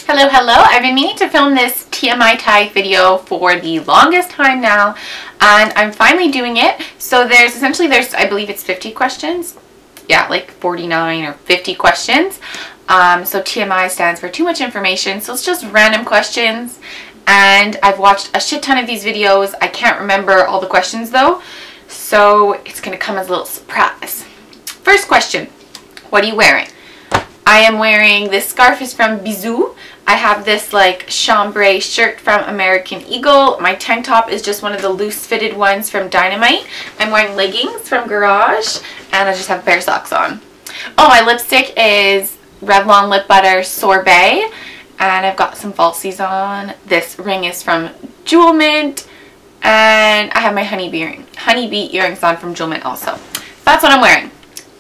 Hello, hello. I've been meaning to film this TMI Tag video for the longest time now, and I'm finally doing it. So there's I believe it's 50 questions. Yeah, like 49 or 50 questions. So TMI stands for too much information. So it's just random questions. And I've watched a shit ton of these videos. I can't remember all the questions though. So it's going to come as a little surprise. First question. What are you wearing? I am wearing, this scarf is from Bisou. I have this like chambray shirt from American Eagle. My tank top is just one of the loose fitted ones from Dynamite. I'm wearing leggings from Garage, and I just have a pair of socks on. Oh, my lipstick is Revlon Lip Butter Sorbet, and I've got some falsies on. This ring is from Jewel Mint, and I have my honeybee earrings on from Jewel Mint also. That's what I'm wearing.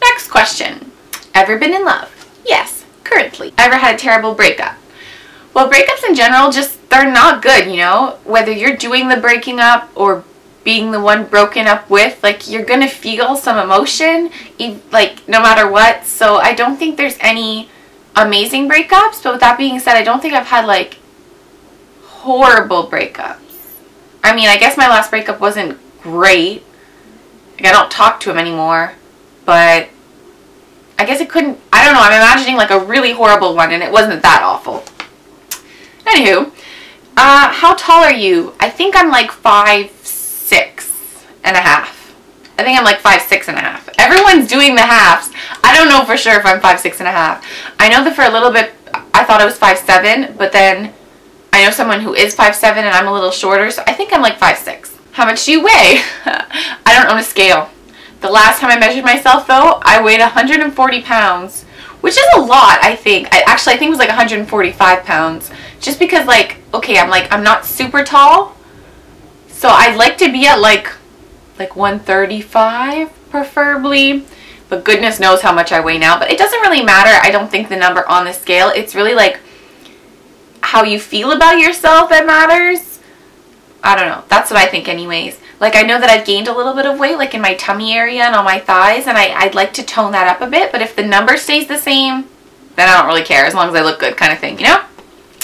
Next question. Ever been in love? Yes, currently. Ever had a terrible breakup? Well, breakups in general, they're not good, you know? Whether you're doing the breaking up or being the one broken up with, like, you're gonna feel some emotion, like, no matter what. So I don't think there's any amazing breakups, but with that being said, I don't think I've had, like, horrible breakups. I mean, I guess my last breakup wasn't great. Like, I don't talk to him anymore, but I guess it couldn't, I don't know, I'm imagining like a really horrible one, and it wasn't that awful. Anywho, how tall are you? I think I'm like 5'6" and a half. I think I'm like 5'6" and a half. Everyone's doing the halves. I don't know for sure if I'm 5'6" and a half. I know that for a little bit I thought I was 5'7", but then I know someone who is 5'7", and I'm a little shorter, so I think I'm like 5'6". How much do you weigh? I don't own a scale. The last time I measured myself though, I weighed 140 pounds, which is a lot, I think. I think it was like 145 pounds. Just because, like, okay, I'm not super tall, so I'd like to be at like 135 preferably, but goodness knows how much I weigh now. But it doesn't really matter, I don't think, the number on the scale. It's really like how you feel about yourself that matters. I don't know, that's what I think anyways. Like, I know that I've gained a little bit of weight, like in my tummy area and on my thighs, and I'd like to tone that up a bit, but if the number stays the same, then I don't really care, as long as I look good, kind of thing, you know?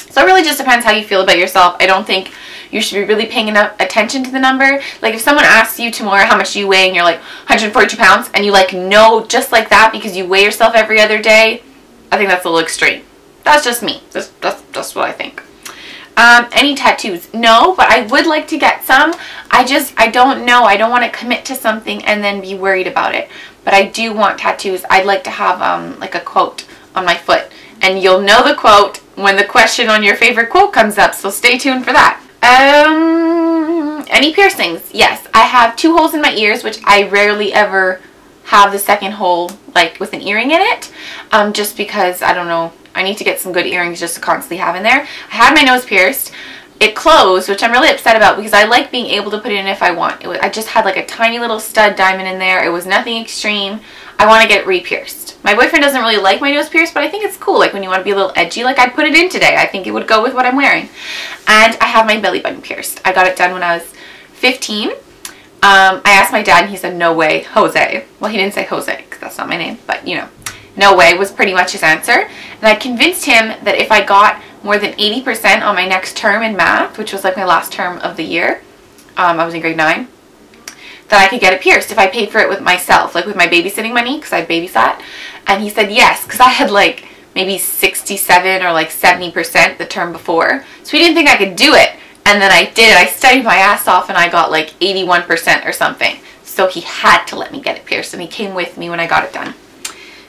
So it really just depends how you feel about yourself. I don't think you should be really paying enough attention to the number. Like, if someone asks you tomorrow how much you weigh and you're like 142 pounds, and you like know just like that because you weigh yourself every other day, I think that's a little extreme. That's just me. That's what I think. Any tattoos? No, but I would like to get some. I don't know. I don't want to commit to something and then be worried about it. But I do want tattoos. I'd like to have like a quote on my foot. And you'll know the quote when the question on your favorite quote comes up, so stay tuned for that. Any piercings? Yes, I have 2 holes in my ears, which I rarely ever have the second hole like with an earring in it. Just because, I don't know, I need to get some good earrings just to constantly have in there. I had my nose pierced. It closed, which I'm really upset about because I like being able to put it in if I want. I just had like a tiny little stud diamond in there. It was nothing extreme. I want to get it re-pierced. My boyfriend doesn't really like my nose pierced, but I think it's cool. Like when you want to be a little edgy, like I'd put it in today. I think it would go with what I'm wearing. And I have my belly button pierced. I got it done when I was 15. I asked my dad and he said, no way, Jose. Well, he didn't say Jose because that's not my name, but you know. No way was pretty much his answer. And I convinced him that if I got more than 80% on my next term in math, which was like my last term of the year, I was in grade 9, that I could get it pierced if I paid for it with myself, like with my babysitting money, because I babysat. And he said yes, because I had like maybe 67 or like 70% the term before. So he didn't think I could do it. And then I did it. I studied my ass off and I got like 81% or something. So he had to let me get it pierced, and he came with me when I got it done.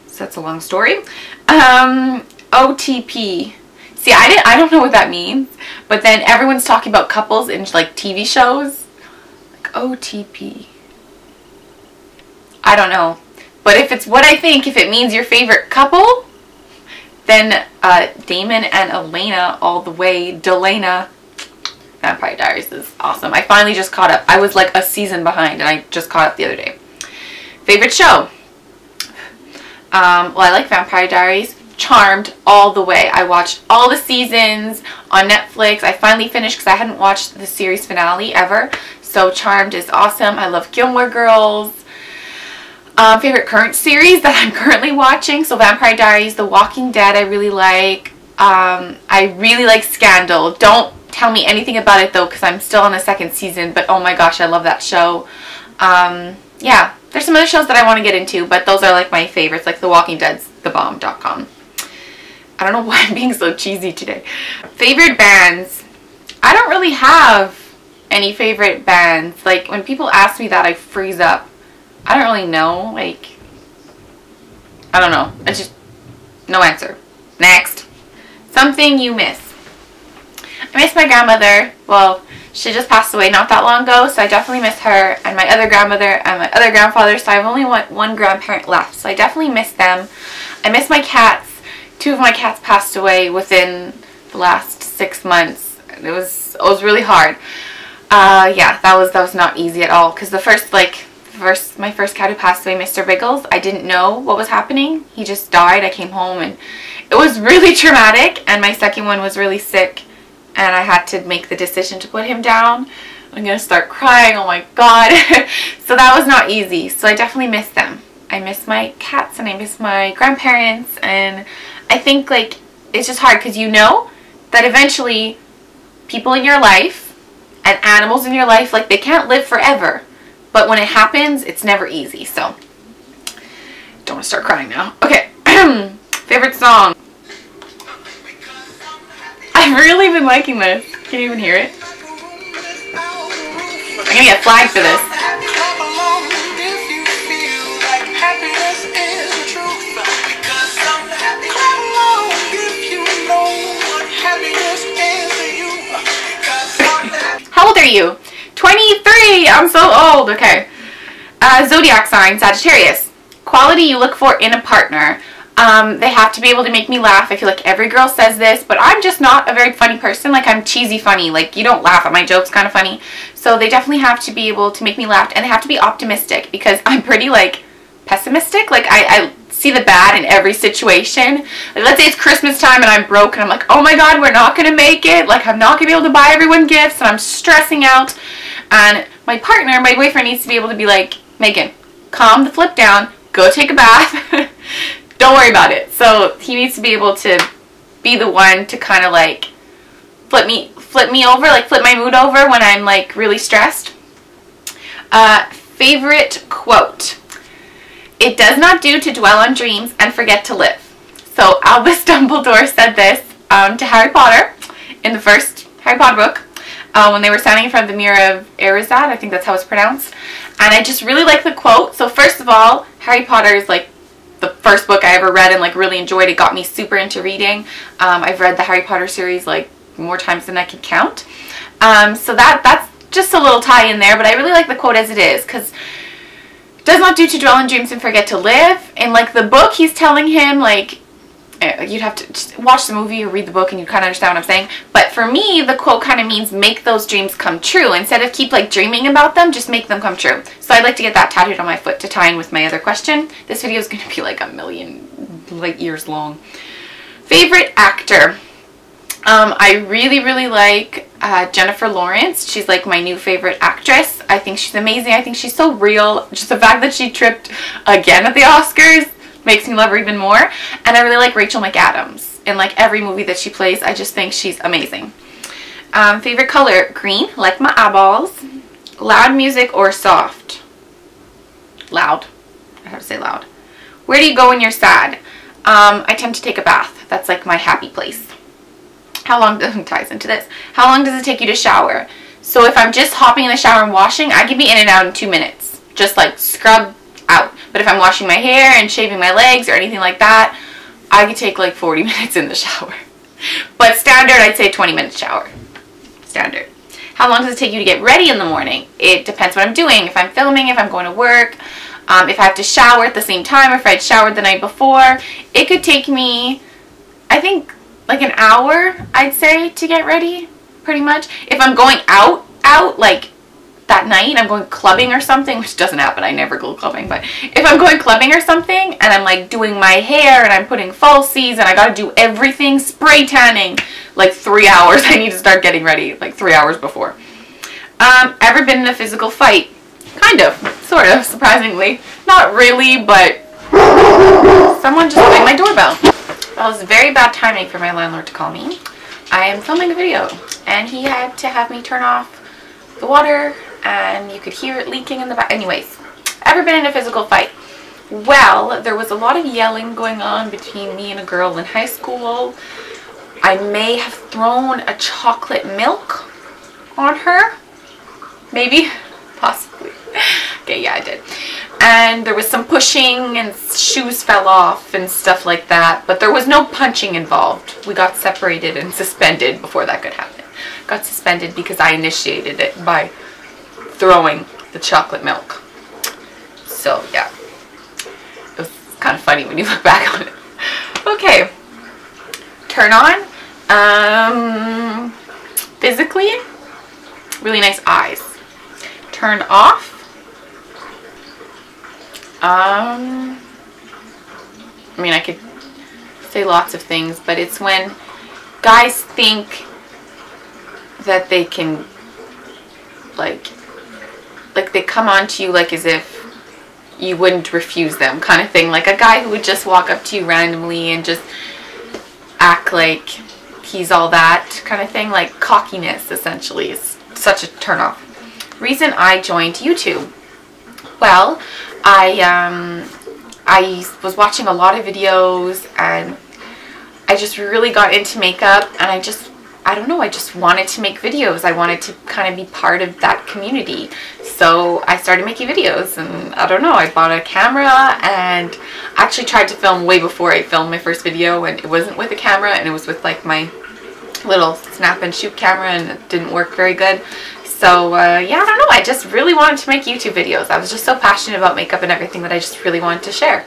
So that's a long story. OTP. See, I don't know what that means, but then everyone's talking about couples in like TV shows. Like OTP. I don't know. But if it's what I think, if it means your favorite couple, then Damon and Elena all the way. Delana. Vampire Diaries is awesome. I finally just caught up. I was like a season behind and I just caught up the other day. Favorite show? Well, I like Vampire Diaries. Charmed all the way. I watched all the seasons on Netflix. I finally finished because I hadn't watched the series finale ever. So Charmed is awesome. I love Gilmore Girls. Favorite current series that I'm currently watching. So Vampire Diaries, The Walking Dead I really like. I really like Scandal. Don't tell me anything about it though, because I'm still on the second season, but oh my gosh, I love that show. Yeah, there's some other shows that I want to get into, but those are like my favorites, like The Walking Dead's thebomb.com. I don't know why I'm being so cheesy today. Favorite bands. I don't really have any favorite bands. Like, when people ask me that, I freeze up. I don't really know. Like, I don't know. It's just no answer. Next. Something you miss. I miss my grandmother. Well, she just passed away not that long ago, so I definitely miss her, and my other grandmother and my other grandfather, so I have only one grandparent left, so I definitely miss them. I miss my cats. 2 of my cats passed away within the last 6 months. It was really hard. Yeah, that was not easy at all, because my first cat who passed away, Mr. Biggles, I didn't know what was happening. He just died. I came home and it was really traumatic, and my second one was really sick, and I had to make the decision to put him down. I'm gonna start crying, oh my god. So that was not easy, so I definitely miss them. I miss my cats and I miss my grandparents, and I think like it's just hard because you know that eventually people in your life and animals in your life, like, they can't live forever, but when it happens, it's never easy. So don't want to start crying now. Okay. Favorite song. I've really been liking this. Can you even hear it? I'm gonna get flagged for this. How old are you? 23! I'm so old. Okay. Zodiac sign, Sagittarius. Quality you look for in a partner. They have to be able to make me laugh. I feel like every girl says this, but I'm just not a very funny person. Like, I'm cheesy funny. Like, you don't laugh at my jokes kind of funny. So they definitely have to be able to make me laugh, and they have to be optimistic, because I'm pretty, like, pessimistic. Like, I see the bad in every situation. Like, let's say it's Christmas time and I'm broke and I'm like, oh my god, we're not gonna make it. Like, I'm not gonna be able to buy everyone gifts, and I'm stressing out. And my partner, my boyfriend, needs to be able to be like, Megan, calm the flip down, go take a bath. Don't worry about it. So he needs to be able to be the one to kind of like flip me over, like flip my mood over when I'm like really stressed. Favorite quote. It does not do to dwell on dreams and forget to live. So Albus Dumbledore said this to Harry Potter in the first Harry Potter book when they were standing in front of the Mirror of Erised. I think that's how it's pronounced. And I just really like the quote. So first of all, Harry Potter is like the first book I ever read and like really enjoyed. It got me super into reading. I've read the Harry Potter series like more times than I can count. So that's just a little tie in there, but I really like the quote as it is, because it does not do to dwell on dreams and forget to live. In like the book, he's telling him like, you'd have to just watch the movie or read the book and you kind of understand what I'm saying. But for me, the quote kind of means make those dreams come true. Instead of keep like dreaming about them, just make them come true. So I'd like to get that tattooed on my foot to tie in with my other question. This video is going to be like a million light years long. Favorite actor. I really like Jennifer Lawrence. She's like my new favorite actress. I think she's amazing. I think she's so real. Just the fact that she tripped again at the Oscars makes me love her even more. And I really like Rachel McAdams. In like every movie that she plays, I just think she's amazing. Favorite color, green, like my eyeballs. Loud music or soft? Loud. I have to say loud. Where do you go when you're sad? I tend to take a bath. That's like my happy place. How long ties into this? How long does it take you to shower? So if I'm just hopping in the shower and washing, I can be in and out in 2 minutes. Just like scrub out. But if I'm washing my hair and shaving my legs or anything like that, I could take like 40 minutes in the shower. But standard, I'd say 20 minute shower. Standard. How long does it take you to get ready in the morning? It depends what I'm doing. If I'm filming, if I'm going to work, if I have to shower at the same time, if I'd showered the night before, it could take me, I think, like an hour, I'd say, to get ready, pretty much. If I'm going out, like that night, I'm going clubbing or something, which doesn't happen, I never go clubbing, but if I'm going clubbing or something, and I'm like doing my hair, and I'm putting falsies, and I gotta do everything, spray tanning, like 3 hours, I need to start getting ready, like 3 hours before. Ever been in a physical fight? Kind of, sort of, surprisingly. Not really, but someone just rang my doorbell. Well, it was very bad timing for my landlord to call me. I am filming a video and he had to have me turn off the water and you could hear it leaking in the back. Anyways, ever been in a physical fight? Well, there was a lot of yelling going on between me and a girl in high school. I may have thrown a chocolate milk on her. Maybe. Possibly. Okay, yeah, I did. And there was some pushing and shoes fell off and stuff like that. But there was no punching involved. We got separated and suspended before that could happen. Got suspended because I initiated it by throwing the chocolate milk. So, yeah. It was kind of funny when you look back on it. Okay. Turn on. Physically, really nice eyes. Turn off. I mean, I could say lots of things, but it's when guys think that they can, like they come on to you like as if you wouldn't refuse them, kind of thing. Like a guy who would just walk up to you randomly and just act like he's all that kind of thing, like cockiness essentially is such a turnoff. Reason I joined YouTube. Well, I was watching a lot of videos and I just really got into makeup and I don't know, I just wanted to make videos. I wanted to kind of be part of that community. So I started making videos and I don't know, I bought a camera and actually tried to film way before I filmed my first video, and it wasn't with a camera and it was with like my little snap and shoot camera and it didn't work very good. So yeah, I don't know, I just really wanted to make YouTube videos. I was just so passionate about makeup and everything that I just really wanted to share.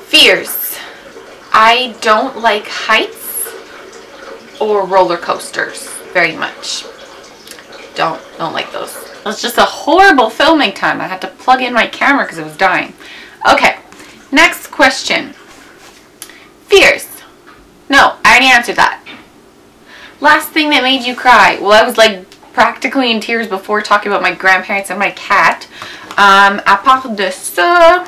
Fears. I don't like heights or roller coasters very much. Don't like those. It was just a horrible filming time. I had to plug in my camera because it was dying. Okay, next question. Fears. No, I already answered that. Last thing that made you cry. Well, I was like practically in tears before talking about my grandparents and my cat. À part de ça.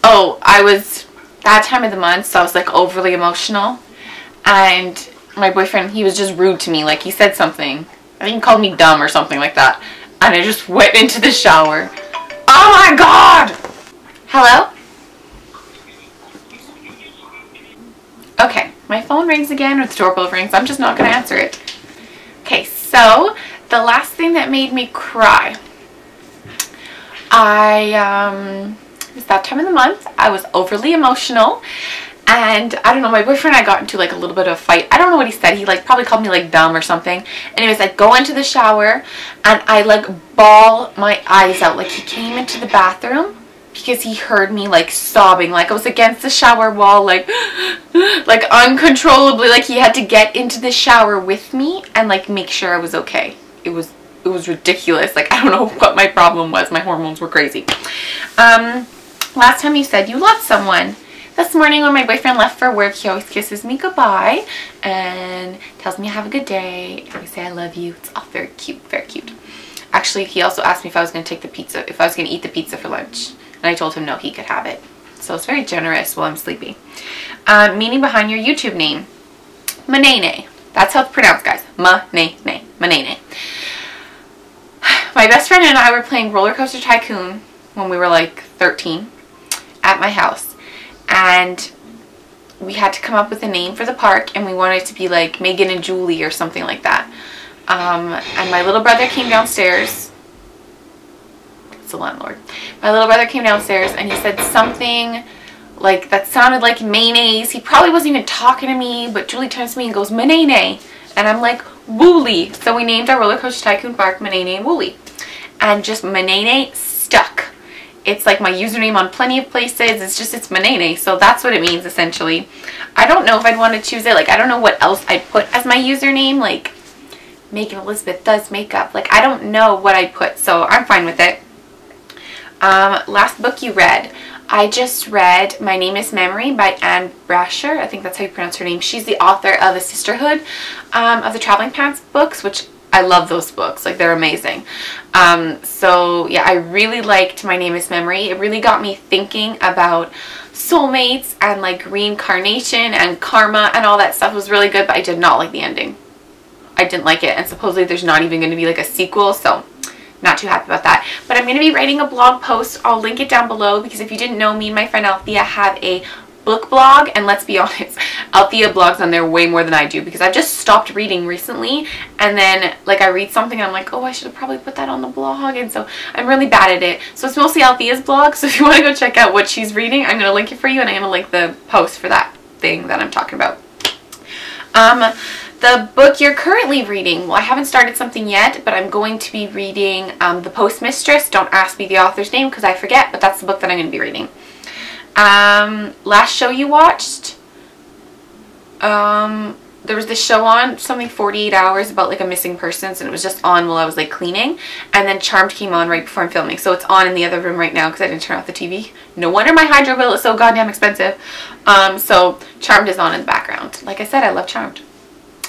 Oh, I was that time of the month, so I was like overly emotional. And my boyfriend, he was just rude to me. Like he said something. I think he called me dumb or something like that. And I just went into the shower. Oh my God! Hello? Okay, my phone rings again or the doorbell rings. I'm just not going to answer it. Okay, so the last thing that made me cry. It was that time of the month. I was overly emotional. And I don't know, my boyfriend and I got into like a little bit of a fight. I don't know what he said. He like probably called me like dumb or something. Anyways, I go into the shower and I like bawl my eyes out. Like he came into the bathroom because he heard me like sobbing. Like I was against the shower wall, like uncontrollably. Like he had to get into the shower with me and like make sure I was okay. It was ridiculous. Like I don't know what my problem was. My hormones were crazy. Last time you said you loved someone. This morning when my boyfriend left for work, he always kisses me goodbye and tells me have a good day. And we say I love you. It's all very cute, very cute. Actually, he also asked me if I was going to take the pizza, if I was going to eat the pizza for lunch. And I told him no, he could have it. So it's very generous while I'm sleepy. Meaning behind your YouTube name. Manaynay. That's how it's pronounced, guys. Manaynay. Manaynay. My best friend and I were playing Roller Coaster Tycoon when we were like 13 at my house. And we had to come up with a name for the park, and we wanted it to be like Megan and Julie or something like that. And my little brother came downstairs. It's the landlord. My little brother came downstairs and he said something like that sounded like mayonnaise. He probably wasn't even talking to me, but Julie turns to me and goes, Manaynay. And I'm like, Wooly. So we named our Roller Coaster Tycoon Park Manaynay and Wooly. And just Manaynay stuck. It's like my username on plenty of places. It's Manaynay. So that's what it means essentially. I don't know if I'd want to choose it. Like I don't know what else I'd put as my username. Like Megan Elizabeth does makeup. Like I don't know what I'd put. So I'm fine with it. Last book you read. I just read My Name is Memory by Anne Brasher. I think that's how you pronounce her name. She's the author of The Sisterhood of the Traveling Pants books, which I love those books. Like, they're amazing. So yeah, I really liked My Name is Memory. It really got me thinking about soulmates and like reincarnation and karma and all that stuff. It was really good, but I did not like the ending. I didn't like it, and supposedly there's not even going to be like a sequel, so not too happy about that. But I'm going to be writing a blog post. I'll link it down below, because if you didn't know, me and my friend Althea have a book blog, and let's be honest, Althea blogs on there way more than I do, because I've just stopped reading recently, and then like I read something and I'm like, oh, I should have probably put that on the blog, and so I'm really bad at it. So it's mostly Althea's blog, so if you want to go check out what she's reading, I'm going to link it for you, and I'm going to link the post for that thing that I'm talking about. The book you're currently reading, well, I haven't started something yet, but I'm going to be reading The Postmistress. Don't ask me the author's name because I forget, but that's the book that I'm going to be reading. Last show you watched, there was this show on, something 48 Hours, about like a missing persons, and it was just on while I was like cleaning, and then Charmed came on right before I'm filming, so it's on in the other room right now because I didn't turn off the TV. No wonder my hydro bill is so goddamn expensive. So Charmed is on in the background. Like I said, I love Charmed.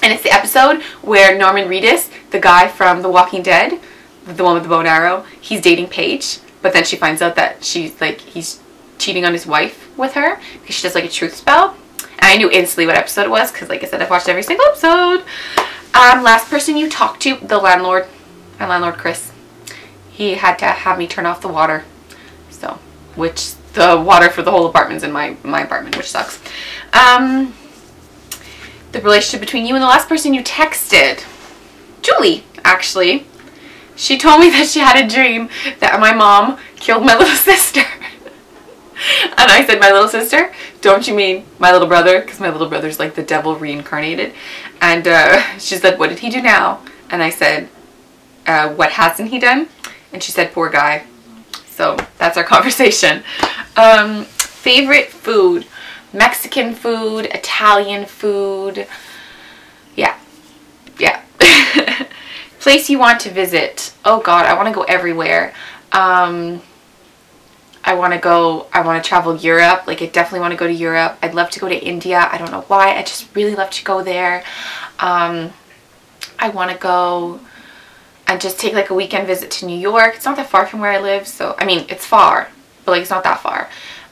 And it's the episode where Norman Reedus, the guy from The Walking Dead, the one with the bow and arrow, he's dating Paige, but then she finds out that he's cheating on his wife with her because she does like a truth spell. And I knew instantly what episode it was because, like I said, I've watched every single episode. Last person you talked to, the landlord, my landlord Chris. He had to have me turn off the water, so which the water for the whole apartment's in my apartment, which sucks. The relationship between you and the last person you texted, Julie, actually. She told me that she had a dream that my mom killed my little sister. And I said, my little sister? Don't you mean my little brother? Because my little brother's like the devil reincarnated. And she said, what did he do now? And I said, what hasn't he done? And she said, poor guy. So that's our conversation. Favorite food. Mexican food, Italian food. Yeah. Place you want to visit. Oh God, I want to go everywhere. I want to travel Europe. Like, I definitely want to go to Europe. I'd love to go to India. I don't know why. I just really love to go there. I want to go and just take like a weekend visit to New York. It's not that far from where I live, so I mean, it's far, but like it's not that far.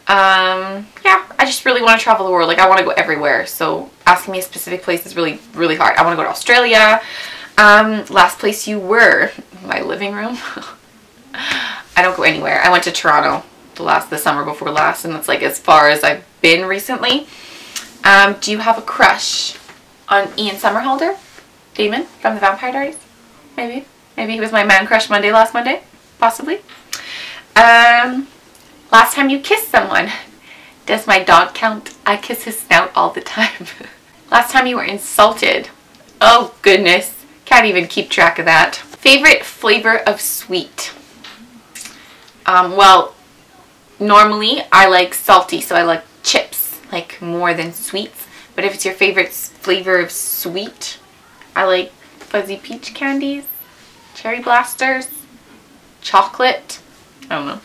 Yeah, I just really want to travel the world. Like, I want to go everywhere, so asking me a specific place is really, really hard. I want to go to Australia. Last place you were, my living room. I don't go anywhere. I went to Toronto the summer before last, and that's like as far as I've been recently. Do you have a crush on Ian Somerhalder? Damon from the Vampire Diaries? Maybe he was my man crush last Monday, possibly. Last time you kissed someone. Does my dog count? I kiss his snout all the time. Last time you were insulted. Oh goodness, can't even keep track of that. Favorite flavor of sweet. Well, normally I like salty, so I like chips, like more than sweets. But if it's your favorite flavor of sweet, I like fuzzy peach candies, cherry blasters, chocolate. I don't know.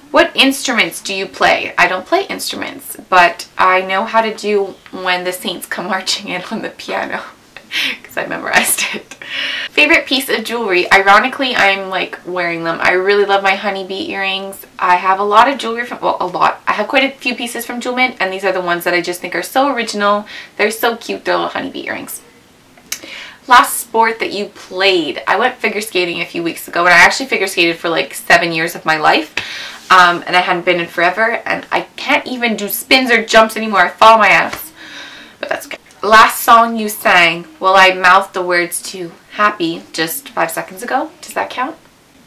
What instruments do you play? I don't play instruments, but I know how to do When the Saints Come Marching In on the piano because I memorized it. Favorite piece of jewelry? Ironically, I'm like wearing them. I really love my honeybee earrings. I have a lot of jewelry from, well, a lot. I have quite a few pieces from Jewel Mint, and these are the ones that I just think are so original. They're so cute, they're little honeybee earrings. Last sport that you played. I went figure skating a few weeks ago, and I actually figure skated for like 7 years of my life. And I hadn't been in forever, and I can't even do spins or jumps anymore. I fall on my ass, but that's okay. Last song you sang. Well, I mouthed the words to Happy just 5 seconds ago. Does that count?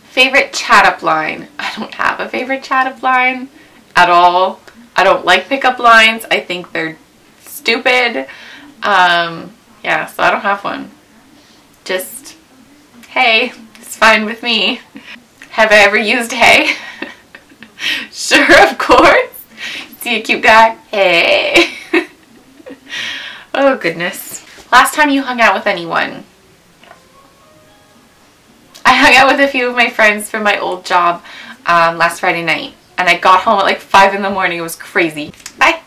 Favorite chat up line. I don't have a favorite chat up line at all. I don't like pickup lines. I think they're stupid. Yeah, so I don't have one. Just, hey, it's fine with me. Have I ever used hey? Sure, of course. See a cute guy? Hey. Oh, goodness. Last time you hung out with anyone? I hung out with a few of my friends from my old job last Friday night. And I got home at like 5 in the morning. It was crazy. Bye.